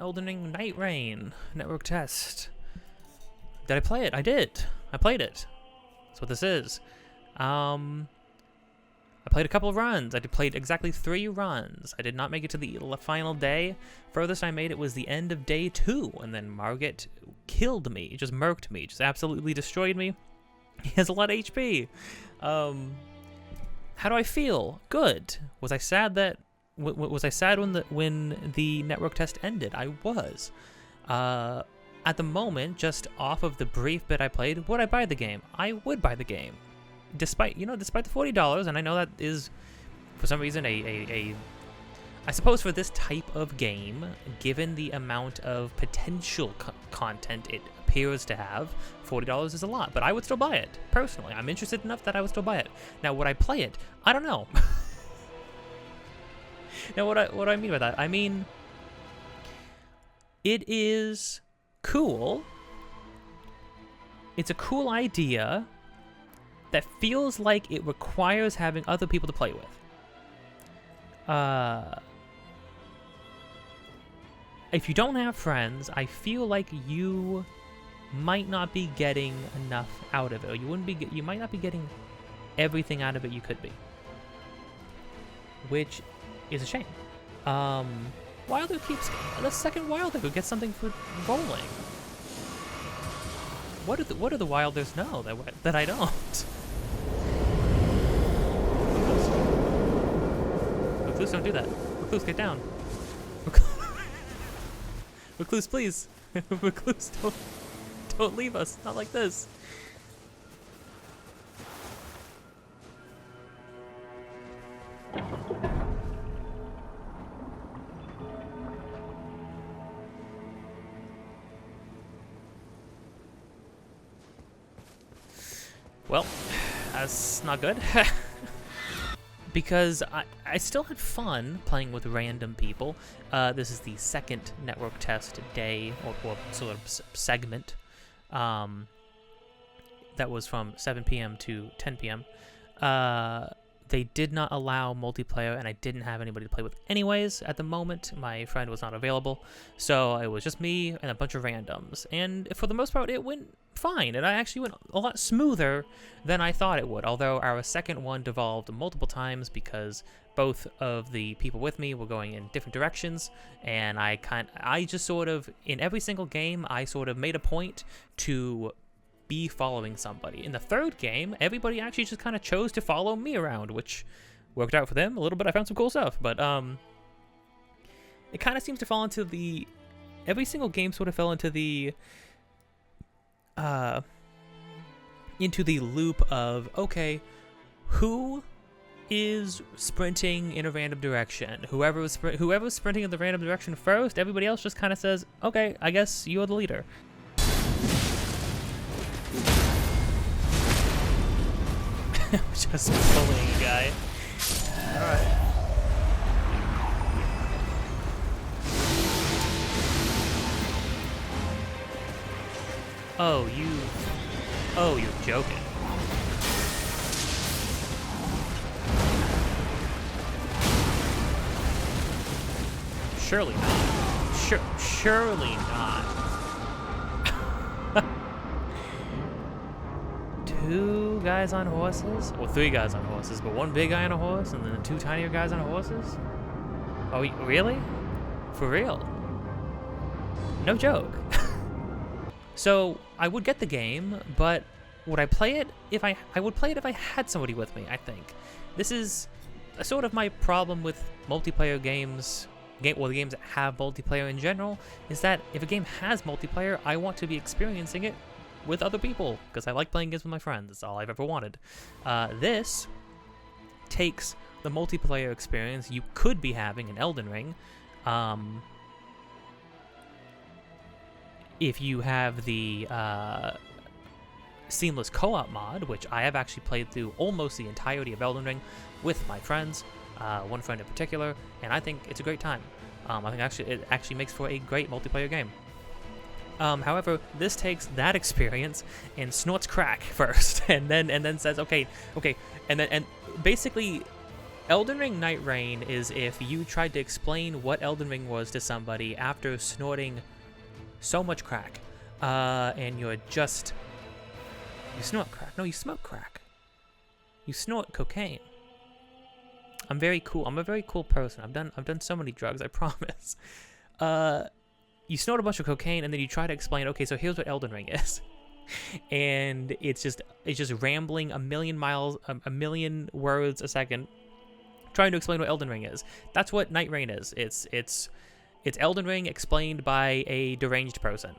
Elden Ring Nightreign network test. Did I play it? I did. I played it. That's what this is. I played a couple of runs. I played exactly 3 runs. I did not make it to the final day. Furthest I made it was the end of day 2, and then Margit killed me, just murked me, just absolutely destroyed me. He has a lot of HP. How do I feel? Good. Was I sad that? Was I sad when the network test ended? I was. At the moment, just off of the brief bit I played, would I buy the game? I would buy the game. Despite the $40, and I know that is, for some reason, I suppose for this type of game, given the amount of potential content it appears to have, $40 is a lot, but I would still buy it, personally. I'm interested enough that I would still buy it. Now, would I play it? I don't know. Now, what do I mean by that? I mean, it is cool. It's a cool idea that feels like it requires having other people to play with. If you don't have friends, I feel like you might not be getting enough out of it, or you might not be getting everything out of it you could be, which is a shame. Wilder keeps the second Wilder who gets something for rolling. What do the Wilders know that I don't? Recluse, don't do that. Recluse, get down. Recluse, please. Recluse, don't leave us. Not like this. Well, that's not good. Because I still had fun playing with random people. This is the second network test day, or sort of segment, that was from 7 p.m. to 10 p.m. They did not allow multiplayer, and I didn't have anybody to play with anyways at the moment. My friend was not available, so it was just me and a bunch of randoms. And for the most part, it went fine. It actually went a lot smoother than I thought it would, although our second one devolved multiple times because both of the people with me were going in different directions, and I just sort of, in every single game, I sort of made a point to be following somebody. In the third game, everybody actually just kind of chose to follow me around, which worked out for them a little bit. I found some cool stuff, but it kind of seems to fall into every single game sort of fell into the loop of, okay, who is sprinting in a random direction? Whoever's sprinting in the random direction first, everybody else just kind of says, okay, I guess you're the leader. Just bullying a guy. Alright. Oh, you're joking. Surely not. Surely not. 2 guys on horses? Well, 3 guys on horses, but 1 big guy on a horse, and then 2 tinier guys on horses? Oh, really? For real? No joke. So, I would get the game, but would I play it if I would play it if I had somebody with me, I think. This is sort of my problem with multiplayer games, the games that have multiplayer in general, is that if a game has multiplayer, I want to be experiencing it with other people, because I like playing games with my friends. That's all I've ever wanted. This takes the multiplayer experience you could be having in Elden Ring, if you have the seamless co-op mod, which I have actually played through almost the entirety of Elden Ring with my friends, 1 friend in particular, and I think it's a great time. I think it actually makes for a great multiplayer game. However, this takes that experience and snorts crack first, and then says, okay, and basically Elden Ring Nightreign is if you tried to explain what Elden Ring was to somebody after snorting so much crack, and you snort crack. No, you smoke crack. You snort cocaine. I'm very cool. I'm a very cool person. I've done so many drugs, I promise. You snort a bunch of cocaine and then you try to explain, okay, so here's what Elden Ring is. And it's just rambling a million words a second, trying to explain what Elden Ring is. That's what Nightreign is. It's Elden Ring explained by a deranged person.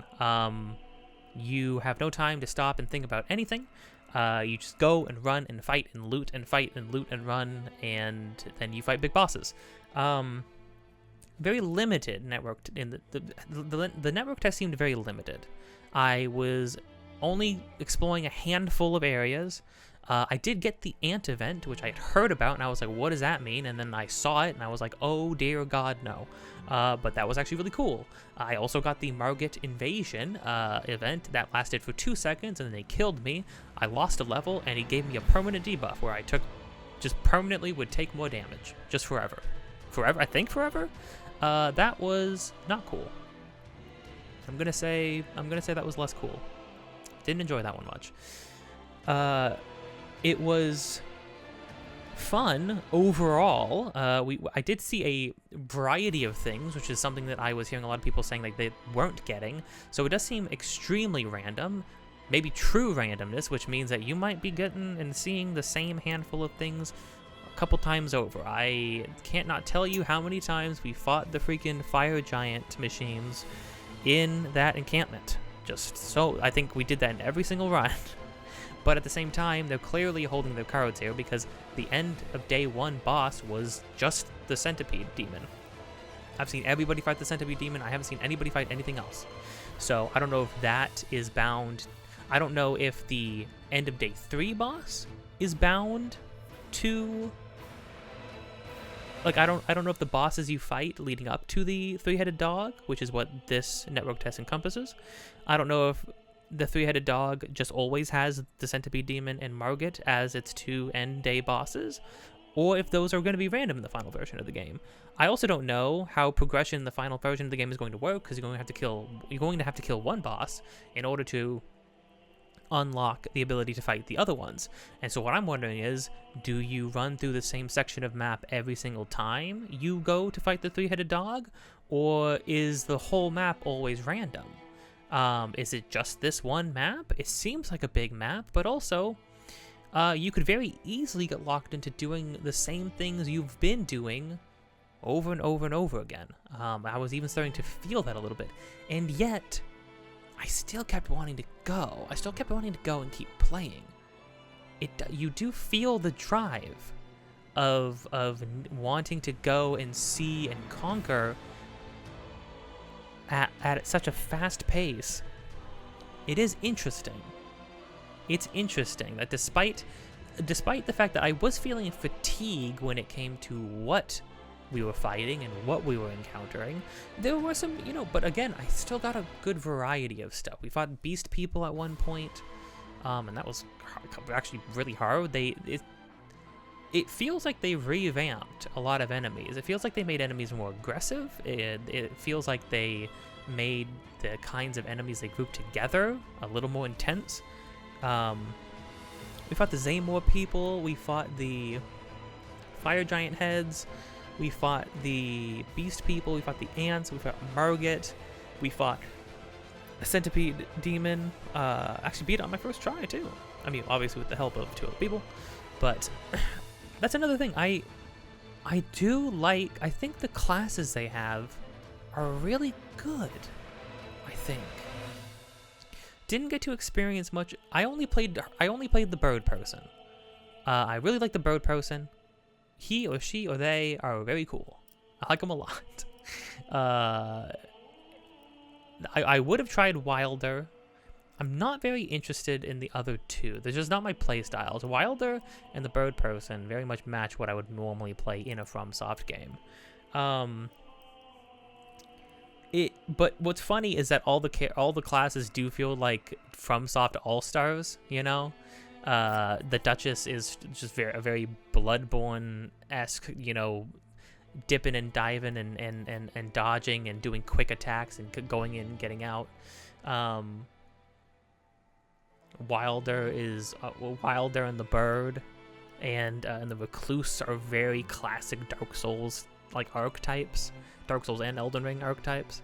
You have no time to stop and think about anything. You just go and run and fight and loot and fight and loot and run, and then you fight big bosses. Very limited network. The network test seemed very limited. I was only exploring a handful of areas. I did get the ant event, which I had heard about, and I was like, what does that mean? And then I saw it, and I was like, oh dear God, no. But that was actually really cool. I also got the Margit invasion event that lasted for 2 seconds, and then they killed me. I lost a level, and he gave me a permanent debuff where I just permanently would take more damage, just forever. I think forever? That was not cool. I'm gonna say that was less cool. Didn't enjoy that one much. It was fun overall. I did see a variety of things, which is something that I was hearing a lot of people saying like they weren't getting. So it does seem extremely random, maybe true randomness, which means that you might be getting and seeing the same handful of things a couple times over. I can't not tell you how many times we fought the freaking fire giant machines in that encampment. I think we did that in every single run. But at the same time, they're clearly holding their cards here because the end of day 1 boss was just the centipede demon. I've seen everybody fight the centipede demon. I haven't seen anybody fight anything else. So I don't know if that is bound. I don't know if the end of day 3 boss is bound to... Like, I don't know if the bosses you fight leading up to the 3-headed dog, which is what this network test encompasses. I don't know if the 3-headed dog just always has the centipede demon and Margit as its 2 end day bosses, or if those are going to be random in the final version of the game. I also don't know how progression in the final version of the game is going to work, because you're going to have to kill one boss in order to unlock the ability to fight the other ones. And so what I'm wondering is, do you run through the same section of map every single time you go to fight the 3-headed dog, or is the whole map always random? Is it just this one map? It seems like a big map, but also you could very easily get locked into doing the same things you've been doing over and over and over again. I was even starting to feel that a little bit, and yet I still kept wanting to go. I still kept wanting to go and keep playing. You do feel the drive of wanting to go and see and conquer at such a fast pace. It is interesting. It's interesting that despite the fact that I was feeling fatigue when it came to what we were fighting and what we were encountering, there were some, but again, I still got a good variety of stuff. We fought beast people at one point, and that was actually really hard. It feels like they revamped a lot of enemies. It feels like they made enemies more aggressive. It feels like they made the kinds of enemies they grouped together a little more intense. We fought the Zaymore people. We fought the fire giant heads. We fought the beast people. We fought the ants. We fought Margit. We fought a centipede demon. Actually beat it on my first try too. I mean, obviously with the help of 2 other people, but that's another thing. I do like. I think the classes they have are really good. I think. Didn't get to experience much. I only played the bird person. I really like the bird person. He or she or they are very cool. I like them a lot. I would have tried Wilder. I'm not very interested in the other 2. They're just not my play styles. Wilder and the bird person very much match what I would normally play in a FromSoft game. But what's funny is that all the classes do feel like FromSoft All-Stars, The Duchess is just a very Bloodborne-esque, dipping and diving and dodging and doing quick attacks and going in and getting out. Wilder and the Bird and the Recluse are very classic Dark Souls like archetypes, Dark Souls and Elden Ring archetypes.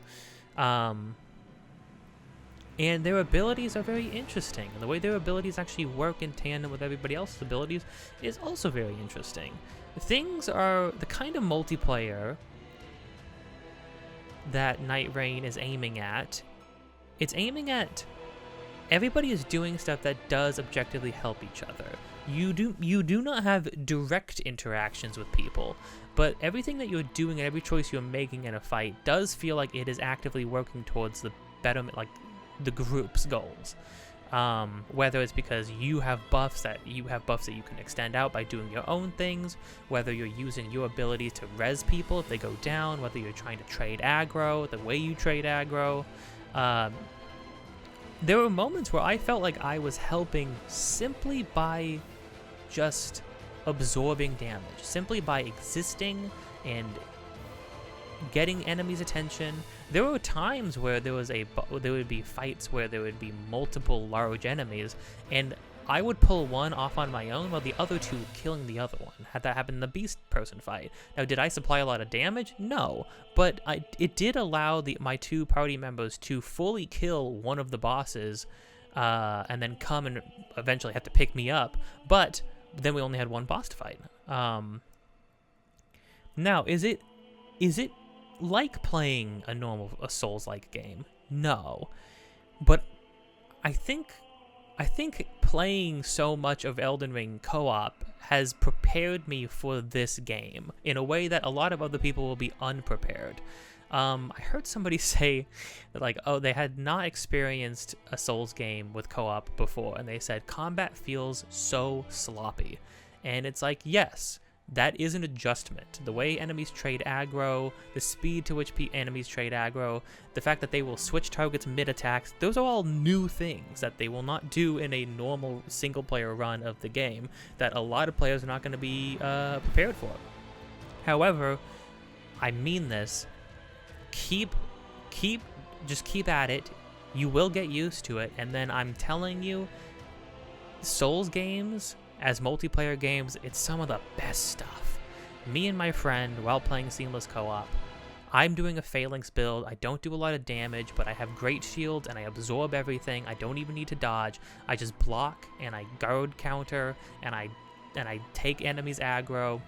And their abilities are very interesting. And the way their abilities actually work in tandem with everybody else's abilities is also very interesting. Things are the kind of multiplayer that Nightreign is aiming at. It's aiming at everybody is doing stuff that does objectively help each other. You do not have direct interactions with people, but everything that you're doing and every choice you're making in a fight does feel like it is actively working towards the betterment, like the group's goals. Whether it's because you have buffs that you can extend out by doing your own things, whether you're using your abilities to res people if they go down, whether you're trying to trade aggro, the way you trade aggro. There were moments where I felt like I was helping simply by just absorbing damage, simply by existing and getting enemies' attention. There were times where there would be fights where there would be multiple large enemies, and I would pull one off on my own while the other two killing the other one. Had that happen in the beast person fight. Now, did I supply a lot of damage? No, but it did allow my two party members to fully kill one of the bosses, and then come and eventually have to pick me up. But then we only had one boss to fight. Now, is it like playing a Souls-like game? No, but I think playing so much of Elden Ring co-op has prepared me for this game in a way that a lot of other people will be unprepared. I heard somebody say that, like, oh, they had not experienced a Souls game with co-op before, and they said combat feels so sloppy. And it's like, yes, that is an adjustment. The way enemies trade aggro, the speed to which enemies trade aggro, the fact that they will switch targets mid-attacks, those are all new things that they will not do in a normal single-player run of the game that a lot of players are not going to be prepared for. However, I mean this, keep at it. You will get used to it, and then I'm telling you, Souls games as multiplayer games, it's some of the best stuff. Me and my friend, while playing Seamless Co-op, I'm doing a Phalanx build. I don't do a lot of damage, but I have great shields and I absorb everything. I don't even need to dodge. I just block and I guard counter and I take enemies aggro,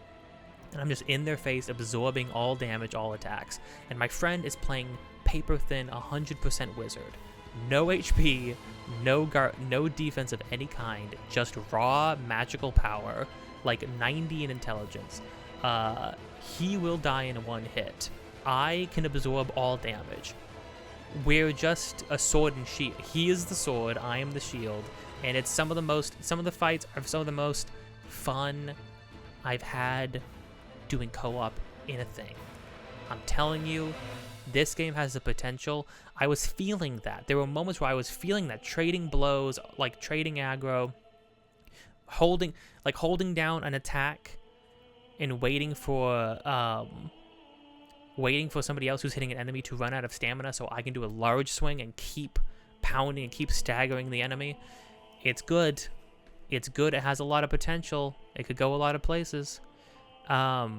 and I'm just in their face absorbing all damage, all attacks. And my friend is playing paper thin 100% wizard. No HP, no defense of any kind, just raw magical power, like 90 in intelligence. He will die in one hit. I can absorb all damage. We're just a sword and shield. He is the sword, I am the shield, and it's some of the fights are some of the most fun I've had doing co-op in a thing. I'm telling you, this game has the potential. I was feeling that. There were moments where I was feeling that, trading blows, like trading aggro, holding down an attack and waiting for somebody else who's hitting an enemy to run out of stamina so I can do a large swing and keep pounding and keep staggering the enemy. It's good. It's good. It has a lot of potential. It could go a lot of places. Now,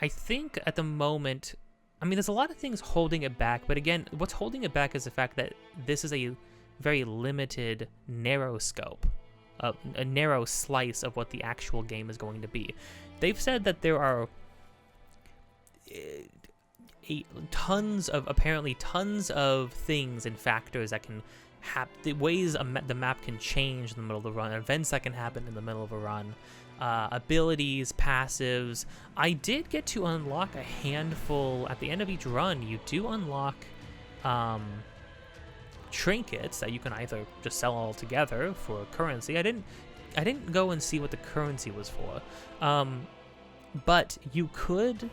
I think at the moment, I mean, there's a lot of things holding it back, but again, what's holding it back is the fact that this is a very limited, narrow scope, a narrow slice of what the actual game is going to be. They've said that there are tons of things and factors that can happen, the ways the map can change in the middle of the run, events that can happen in the middle of a run. Abilities, passives. I did get to unlock a handful at the end of each run. You do unlock trinkets that you can either just sell all together for currency. I didn't go and see what the currency was for, but you could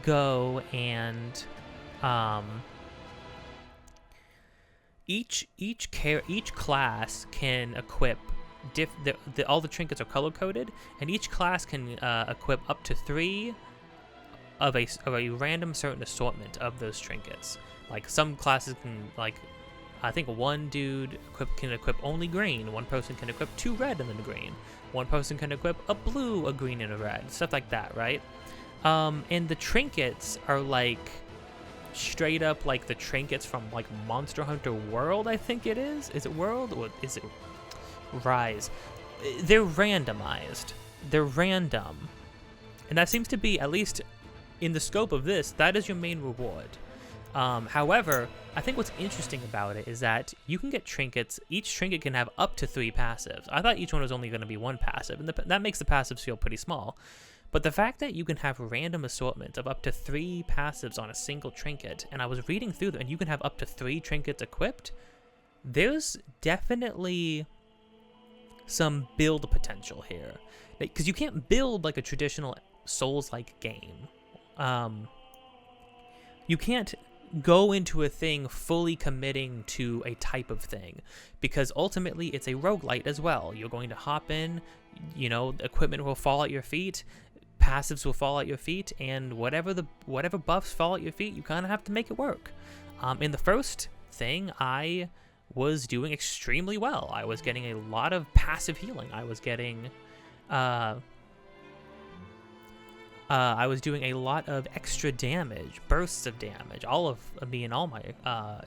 go and each class can equip all the trinkets are color coded, and each class can equip up to 3 of a random certain assortment of those trinkets. Like some classes can, like, I think one dude can equip only green, one person can equip 2 red and then a green, one person can equip a blue, a green, and a red, stuff like that, right? And the trinkets are like straight up like the trinkets from like Monster Hunter World, I think it is. Is it World or is it Rise? They're randomized. They're random. And that seems to be, at least in the scope of this, that is your main reward. However, I think what's interesting about it is that you can get trinkets. Each trinket can have up to 3 passives. I thought each one was only going to be 1 passive, and that makes the passives feel pretty small. But the fact that you can have random assortment of up to 3 passives on a single trinket, and I was reading through them, and you can have up to 3 trinkets equipped, there's definitely some build potential here. Because you can't build like a traditional Souls-like game. You can't go into a thing fully committing to a type of thing, because ultimately it's a roguelite as well. You're going to hop in, you know, equipment will fall at your feet, passives will fall at your feet, and whatever buffs fall at your feet, you kind of have to make it work. In the first thing, I was doing extremely well. I was getting a lot of passive healing. I was getting I was doing a lot of extra damage, bursts of damage. All of me and all my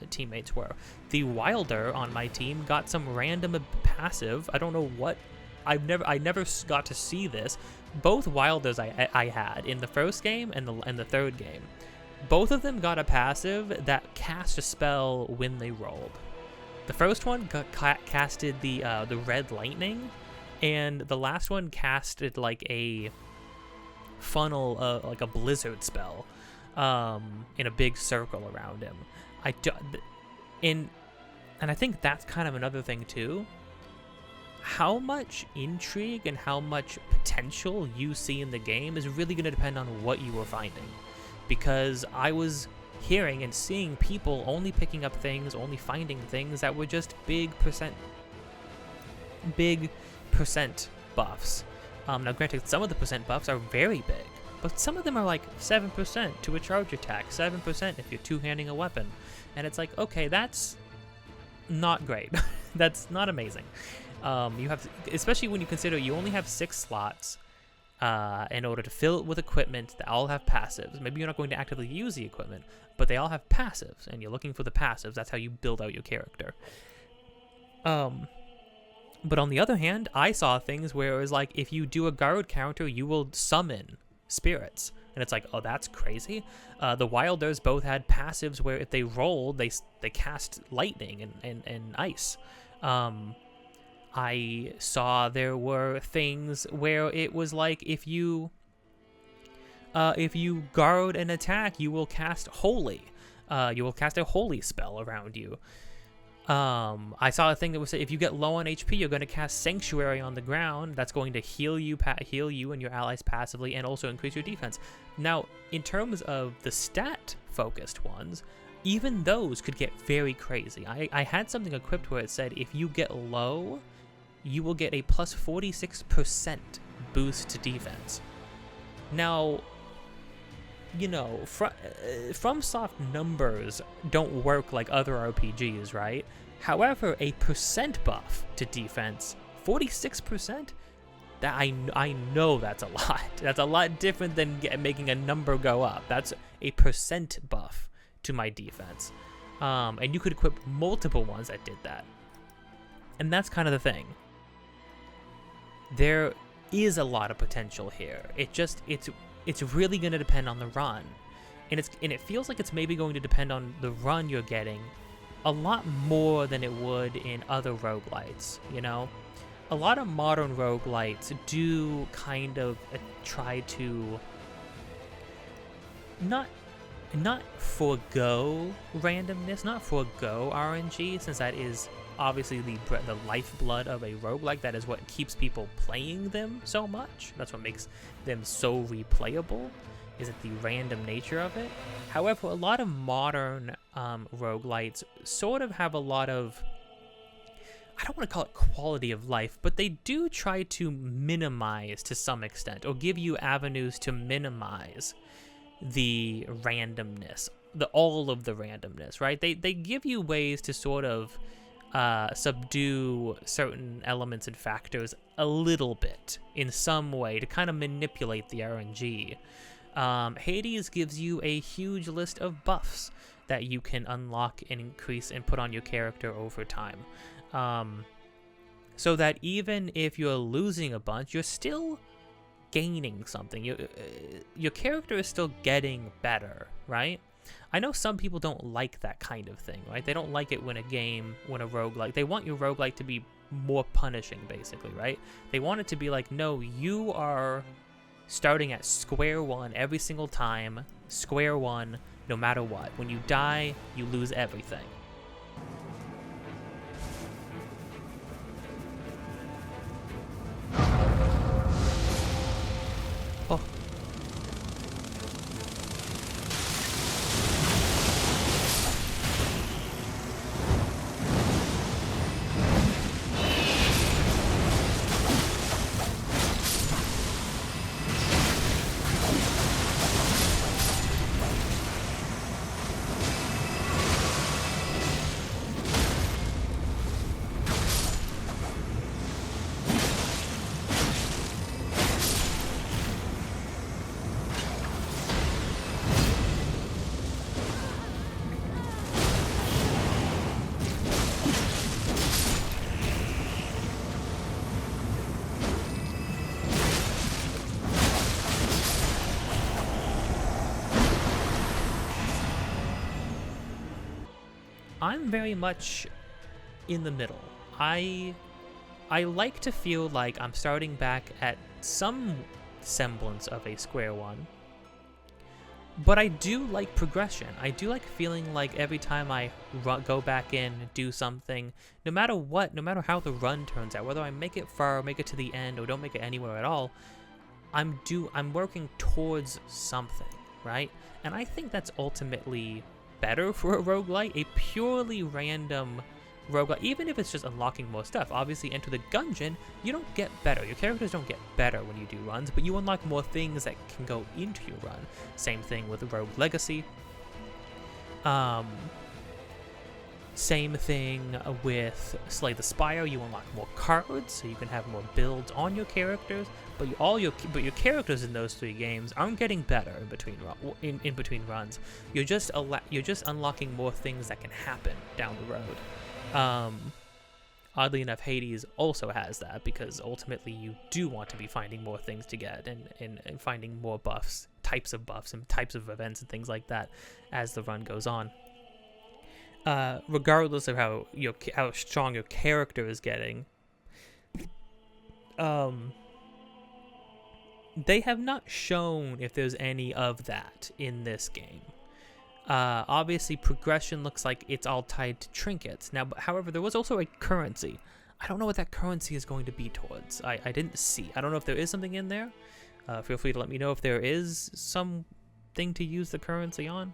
teammates were. The Wilder on my team got some random passive. I don't know what. I never got to see this. Both Wilders I had in the first game and the third game. Both of them got a passive that cast a spell when they rolled. The first one casted the red lightning, and the last one casted like a funnel, like a blizzard spell, in a big circle around him. And I think that's kind of another thing too. How much intrigue and how much potential you see in the game is really going to depend on what you were finding. Because I was hearing and seeing people only picking up things, only finding things that were just big percent buffs. Now granted, some of the percent buffs are very big, but some of them are like 7% to a charge attack, 7% if you're two-handing a weapon. And it's like, okay, that's not great. That's not amazing. You have to, especially when you consider you only have 6 slots in order to fill it with equipment that all have passives. Maybe you're not going to actively use the equipment, but they all have passives, and you're looking for the passives. That's how you build out your character. But on the other hand, I saw things where it was like, if you do a guard counter, you will summon spirits. And it's like, oh, that's crazy. The Wilders both had passives where if they rolled, they cast lightning and ice. I saw there were things where it was like, if you guard an attack, you will cast holy. You will cast a holy spell around you. I saw a thing that would say if you get low on HP, you're going to cast Sanctuary on the ground. That's going to heal you and your allies passively, and also increase your defense. Now, in terms of the stat-focused ones, even those could get very crazy. I had something equipped where it said if you get low, you will get a plus 46% boost to defense. Now, you know, FromSoft numbers don't work like other RPGs, right? However, a percent buff to defense, 46%, that I know that's a lot. That's a lot different than making a number go up. That's a percent buff to my defense. And you could equip multiple ones that did that. And that's kind of the thing. There is a lot of potential here. It's really going to depend on the run. And it feels like it's maybe going to depend on the run you're getting a lot more than it would in other roguelites, you know? A lot of modern roguelites do kind of try to not forego randomness, not forego RNG, since that is obviously the lifeblood of a roguelike. That is what keeps people playing them so much. That's what makes them so replayable, is it the random nature of it. However, a lot of modern roguelites sort of have a lot of, I don't want to call it quality of life, but they do try to minimize to some extent, or give you avenues to minimize the randomness, all of the randomness, right? They give you ways to sort of subdue certain elements and factors a little bit in some way to kind of manipulate the RNG. Hades gives you a huge list of buffs that you can unlock and increase and put on your character over time. So that even if you're losing a bunch, you're still gaining something. Your character is still getting better, right? I know some people don't like that kind of thing, right? They don't like it when a roguelike, they want your roguelike to be more punishing, basically, right? They want it to be like, no, you are starting at square one every single time, square one, no matter what. When you die, you lose everything. Oh. I'm very much in the middle. I like to feel like I'm starting back at some semblance of a square one, but I do like progression. I do like feeling like every time I go back in, do something, no matter what, no matter how the run turns out, whether I make it far, make it to the end, or don't make it anywhere at all, I'm working towards something, right? And I think that's ultimately better for a roguelite. A purely random roguelite, even if it's just unlocking more stuff. Obviously, Enter the Gungeon, you don't get better. Your characters don't get better when you do runs, but you unlock more things that can go into your run. Same thing with Rogue Legacy. Same thing with Slay the Spire. You unlock more cards, so you can have more builds on your characters. But your characters in those three games aren't getting better in between runs. You're just unlocking more things that can happen down the road. Oddly enough, Hades also has that, because ultimately you do want to be finding more things to get and finding more buffs, types of buffs, and types of events and things like that as the run goes on. Regardless of how strong your character is getting, they have not shown if there's any of that in this game. Obviously, progression looks like it's all tied to trinkets. Now, however, there was also a currency. I don't know what that currency is going to be towards. I didn't see. I don't know if there is something in there. Feel free to let me know if there is something to use the currency on.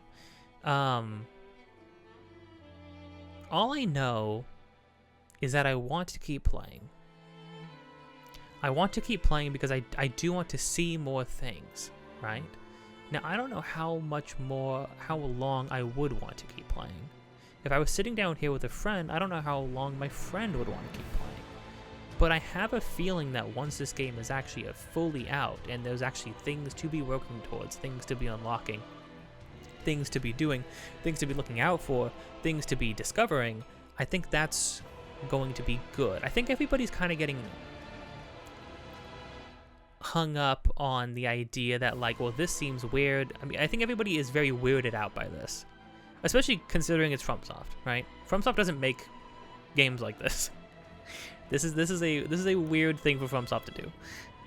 All I know is that I want to keep playing. I want to keep playing because I do want to see more things, right? Now, I don't know how long I would want to keep playing. If I was sitting down here with a friend, I don't know how long my friend would want to keep playing. But I have a feeling that once this game is actually fully out, and there's actually things to be working towards, things to be unlocking, things to be doing, things to be looking out for, things to be discovering, I think that's going to be good. I think everybody's kind of getting hung up on the idea that, like, well, this seems weird. I mean, I think everybody is very weirded out by this, especially considering it's FromSoft, right? FromSoft doesn't make games like this. This is a weird thing for FromSoft to do.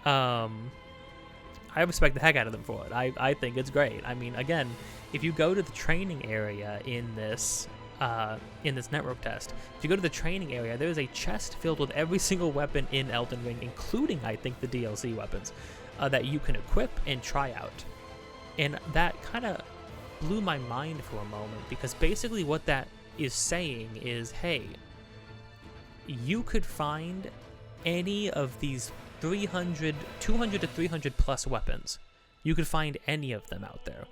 I respect the heck out of them for it. I think it's great. I mean, again, if you go to the training area in this network test, if you go to the training area, there's a chest filled with every single weapon in Elden Ring, including, I think, the DLC weapons that you can equip and try out. And that kind of blew my mind for a moment, because basically what that is saying is, hey, you could find any of these 200 to 300 plus weapons. You could find any of them out there.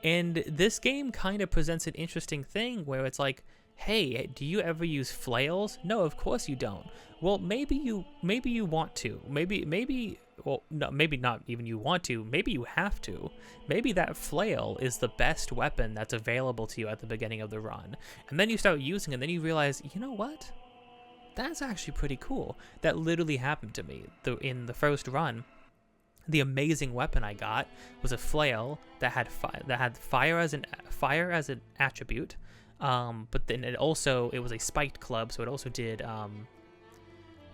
And this game kind of presents an interesting thing where it's like, hey, do you ever use flails? No, of course you don't. Well, maybe you want to. Well, no, maybe not even you want to. Maybe you have to. Maybe that flail is the best weapon that's available to you at the beginning of the run. And then you start using it, and then you realize, you know what? That's actually pretty cool. That literally happened to me in the first run. The amazing weapon I got was a flail that had fire as an attribute, but then it was a spiked club, so it also did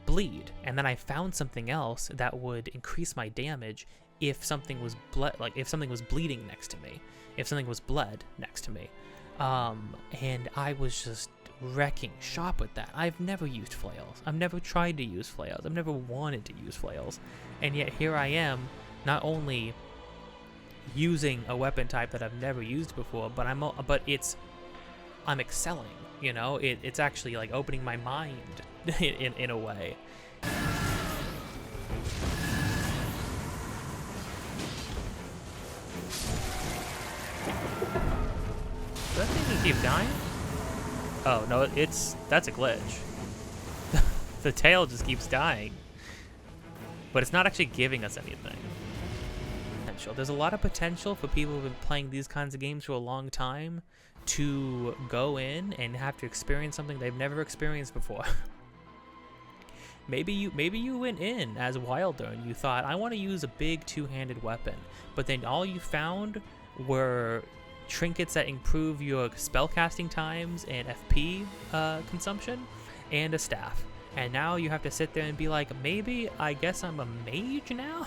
bleed. And then I found something else that would increase my damage if something was if something was bleeding next to me, if something was bled next to me, and I was just wrecking shop with that. I've never used flails. I've never tried to use flails. I've never wanted to use flails. And yet here I am, not only using a weapon type that I've never used before, but I'm excelling, you know? It's actually like opening my mind in a way. Does that thing keep dying? Oh, no, that's a glitch. The tail just keeps dying. But it's not actually giving us anything. There's a lot of potential for people who've been playing these kinds of games for a long time to go in and have to experience something they've never experienced before. Maybe you went in as Wilder and you thought, I want to use a big two-handed weapon, but then all you found were trinkets that improve your spellcasting times and FP consumption, and a staff. And now you have to sit there and be like, maybe I guess I'm a mage now?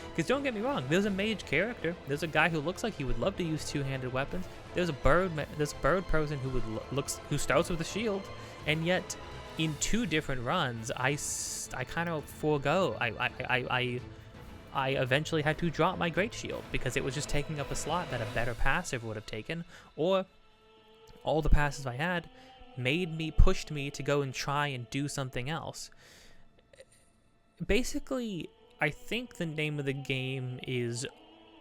Because don't get me wrong, there's a mage character. There's a guy who looks like he would love to use two-handed weapons. There's a bird person who starts with a shield, and yet in two different runs, I kind of forego. I eventually had to drop my great shield because it was just taking up a slot that a better passive would have taken, or all the passives I had pushed me to go and try and do something else. Basically, I think the name of the game is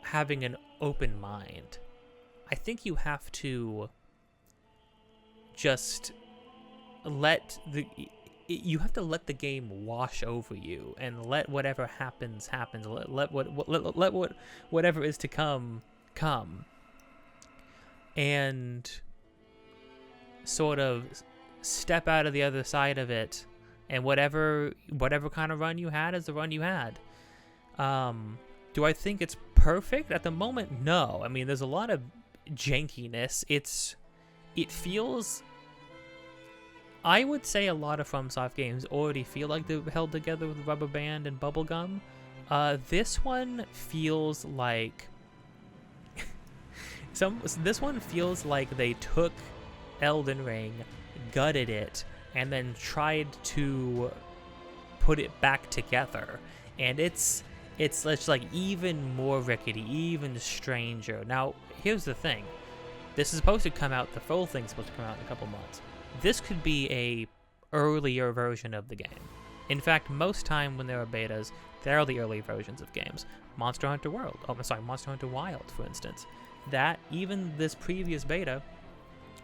having an open mind. I think you have to just let the game wash over you and let whatever happens. Let whatever is to come, and sort of step out of the other side of it, and whatever kind of run you had is the run you had. Do I think it's perfect at the moment? No. I mean, there's a lot of jankiness. It feels, I would say a lot of FromSoft games already feel like they're held together with rubber band and bubblegum. This one feels like this one feels like they took Elden Ring, gutted it, and then tried to put it back together. And it's like even more rickety, even stranger. Now, here's the thing. This is supposed to come out, the full thing's supposed to come out in a couple months. This could be a earlier version of the game. In fact, most time when there are betas, they are the early versions of games. Monster Hunter Wild, for instance. That, even this previous beta,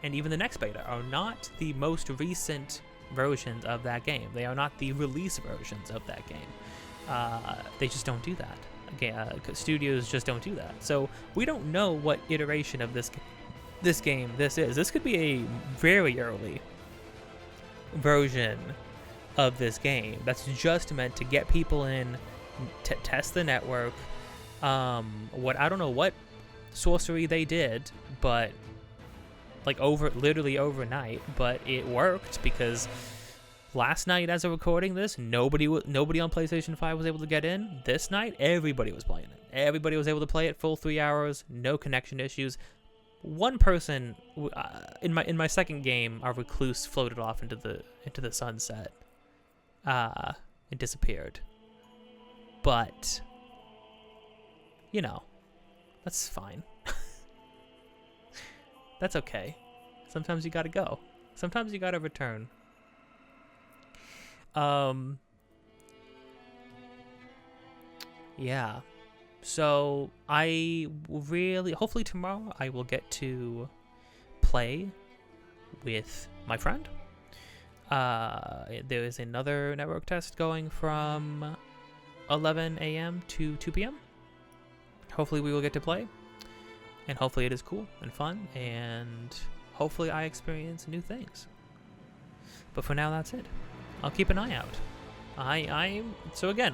and even the next beta, are not the most recent versions of that game. They are not the release versions of that game. They just don't do that. Studios just don't do that. So we don't know what iteration of this game this is. This could be a very early version of this game that's just meant to get people in, to test the network. I don't know what sorcery they did, but literally overnight, but it worked because last night, as of recording this, nobody on PlayStation 5 was able to get in. This night, everybody was playing it. Everybody was able to play it full 3 hours, no connection issues. One person in my second game, our recluse floated off into the sunset, and disappeared. But That's fine. That's okay. Sometimes you gotta go. Sometimes you gotta return. Yeah. So hopefully tomorrow I will get to play with my friend. There is another network test going from 11 a.m. to 2 p.m. Hopefully we will get to play, and hopefully it is cool and fun, and hopefully I experience new things. But for now, that's it. I'll keep an eye out. So again,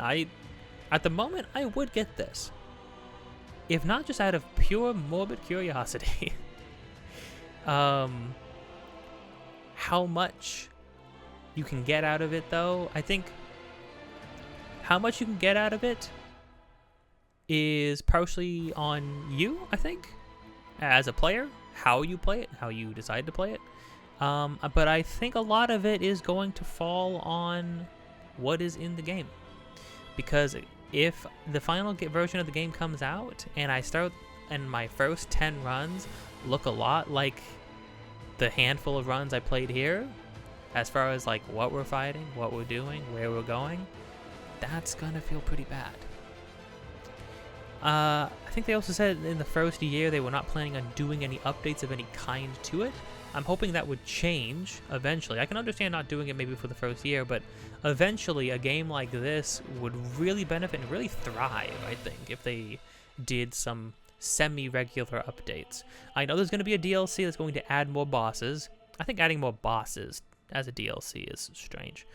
at the moment, I would get this. If not just out of pure morbid curiosity. How much you can get out of it, though, I think how much you can get out of it is partially on you, I think, as a player, how you play it, how you decide to play it. But I think a lot of it is going to fall on what is in the game. Because if the final version of the game comes out and I start and my first 10 runs look a lot like the handful of runs I played here, as far as like what we're fighting, what we're doing, where we're going, that's gonna feel pretty bad. I think they also said in the first year they were not planning on doing any updates of any kind to it. I'm hoping that would change eventually. I can understand not doing it maybe for the first year, but eventually a game like this would really benefit and really thrive, I think, if they did some semi-regular updates. I know there's going to be a DLC that's going to add more bosses. I think adding more bosses as a DLC is strange.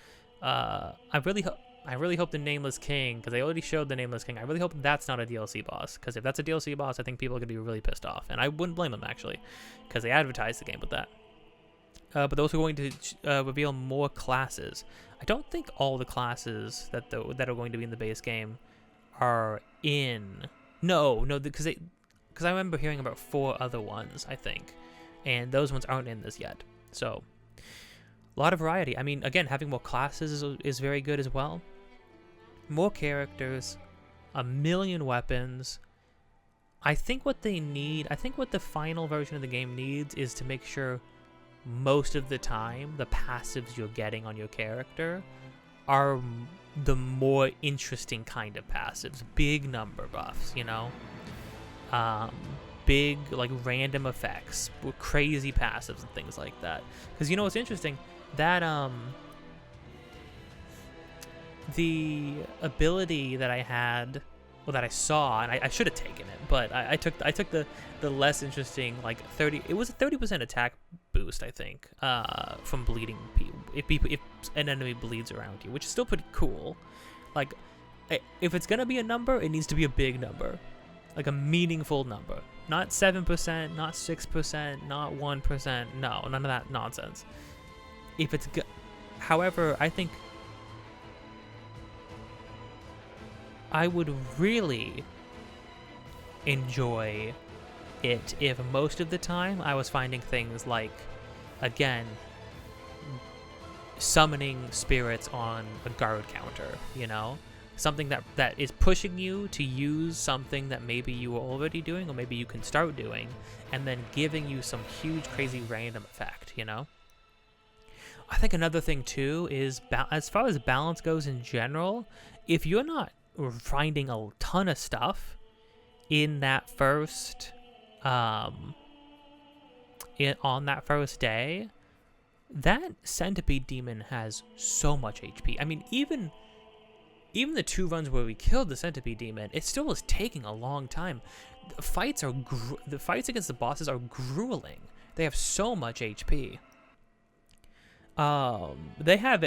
I really hope the Nameless King, because they already showed the Nameless King, I really hope that's not a DLC boss, because if that's a DLC boss, I think people are going to be really pissed off, and I wouldn't blame them, actually, because they advertised the game with that. But those are going to reveal more classes. I don't think all the classes that are going to be in the base game are in... No, because I remember hearing about 4 other ones, I think, and those ones aren't in this yet, so... A lot of variety. I mean, again, having more classes is very good as well. More characters, a million weapons. I think what they need, I think what the final version of the game needs is to make sure most of the time the passives you're getting on your character are the more interesting kind of passives. Big number buffs, you know? Big, like, random effects, crazy passives and things like that. Because, you know what's interesting? That, the ability that I had, well, that I saw, and I should have taken it, but I took the less interesting, like, it was a 30% attack boost, I think, from bleeding if an enemy bleeds around you, which is still pretty cool. Like, if it's gonna be a number, it needs to be a big number, like a meaningful number, not 7%, not 6%, not 1%, no, none of that nonsense. If it's however, I think I would really enjoy it if most of the time I was finding things like, again, summoning spirits on a guard counter, you know? Something that is pushing you to use something that maybe you were already doing or maybe you can start doing, and then giving you some huge, crazy, random effect, you know? I think another thing, too, is as far as balance goes in general, if you're not finding a ton of stuff in that first, on that first day, that Centipede Demon has so much HP. I mean, even the 2 runs where we killed the Centipede Demon, it still was taking a long time. The fights against the bosses are grueling. They have so much HP. They have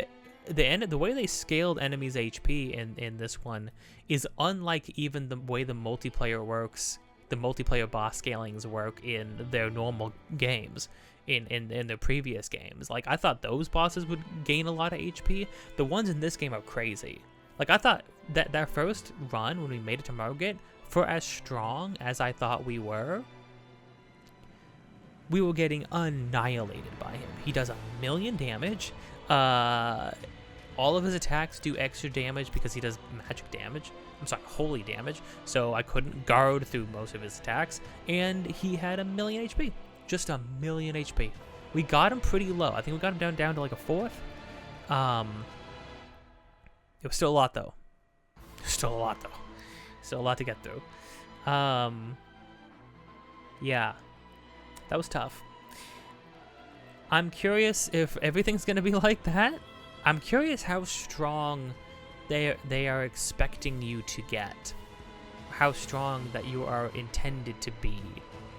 the way they scaled enemies' HP in this one is unlike even the way the multiplayer works. The multiplayer boss scalings work in their normal games, in their previous games. Like, I thought those bosses would gain a lot of HP. The ones in this game are crazy. Like, I thought that first run when we made it to Margit, for as strong as I thought we were getting annihilated by him. He does 1 million damage. all of his attacks do extra damage because he does magic damage. I'm sorry, holy damage. So I couldn't guard through most of his attacks. And he had 1,000,000 HP. Just 1,000,000 HP. We got him pretty low. I think we got him down to like a 4th. It was still a lot though. Still a lot though. Still a lot to get through. Yeah. That was tough. I'm curious if everything's gonna be like that. I'm curious how strong they are expecting you to get. How strong that you are intended to be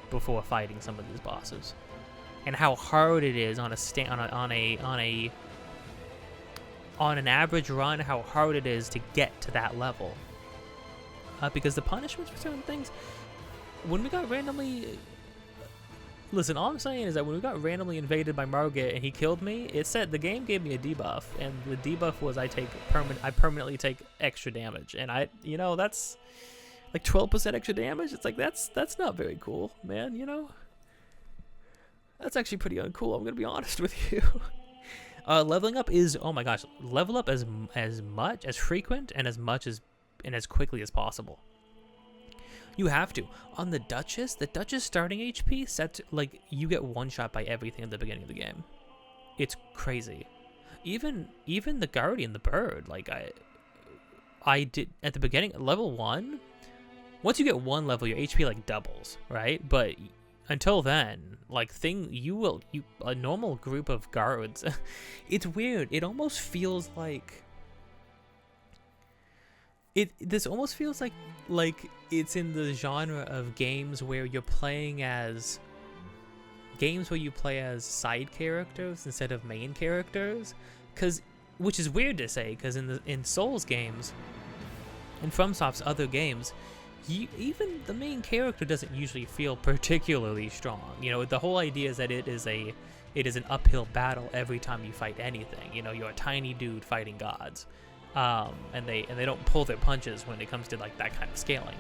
before fighting some of these bosses. And how hard it is on an average run, how hard it is to get to that level. Because the punishments for certain things, when we got randomly... Listen, all I'm saying is that when we got randomly invaded by Margit and he killed me, it said the game gave me a debuff, and the debuff was I permanently take extra damage, and that's like 12% extra damage. It's like that's not very cool, man. That's actually pretty uncool. I'm gonna be honest with you. Leveling up is, oh my gosh, level up as much as frequent and as quickly as possible. You have to. On the Duchess starting HP set to, like, you get one shot by everything at the beginning of the game. It's crazy. Even the Guardian, the bird, like I did at the beginning, level 1. Once you get 1 level, your HP like doubles, right? But until then, like a normal group of guards, it's weird. It almost feels like this almost feels like it's in the genre of games where you're playing as you play as side characters instead of main characters, which is weird to say, because in Souls games and FromSoft's other games, even the main character doesn't usually feel particularly strong. The whole idea is that it is an uphill battle every time you fight anything. You're a tiny dude fighting gods. And they don't pull their punches when it comes to like that kind of scaling.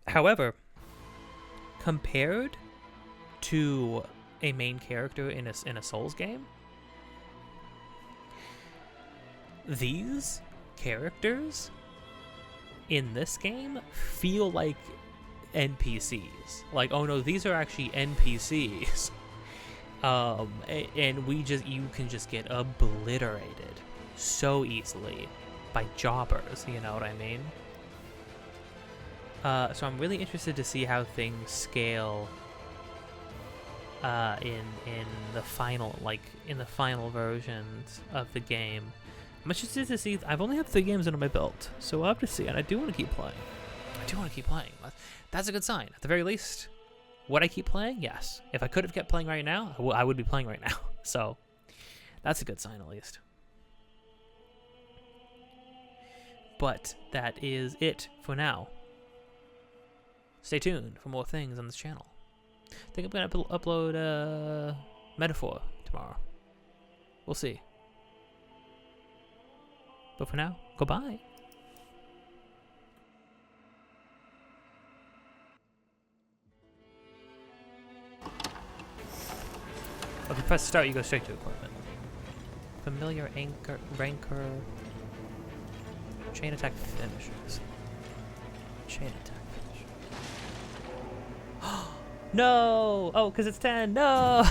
However, compared to a main character in a Souls game, these characters in this game feel like NPCs. Like, oh no, these are actually NPCs. And you can just get obliterated so easily by jobbers, you know what I mean? So I'm really interested to see how things scale in the final versions of the game. I'm interested to see. I've only had 3 games under my belt, so we'll have to see, and I do want to keep playing. That's a good sign. At the very least, would I keep playing? Yes. If I could have kept playing right now, I would be playing right now. So that's a good sign, at least. But that is it for now. Stay tuned for more things on this channel. I think I'm going to upload Metaphor tomorrow. We'll see. But for now, goodbye. If you press start, you go straight to equipment. Familiar rancor. Chain attack finishers. Chain attack finisher. No! Oh, because it's 10. No!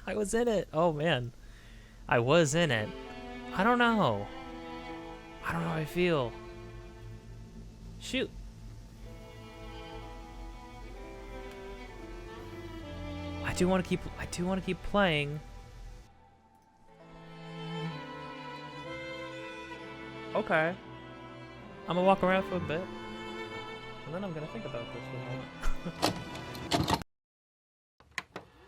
I was in it. Oh, man. I was in it. I don't know. I don't know how I feel. Shoot. I do want to keep playing. Okay. I'm gonna walk around for a bit. And then I'm gonna think about this for a moment.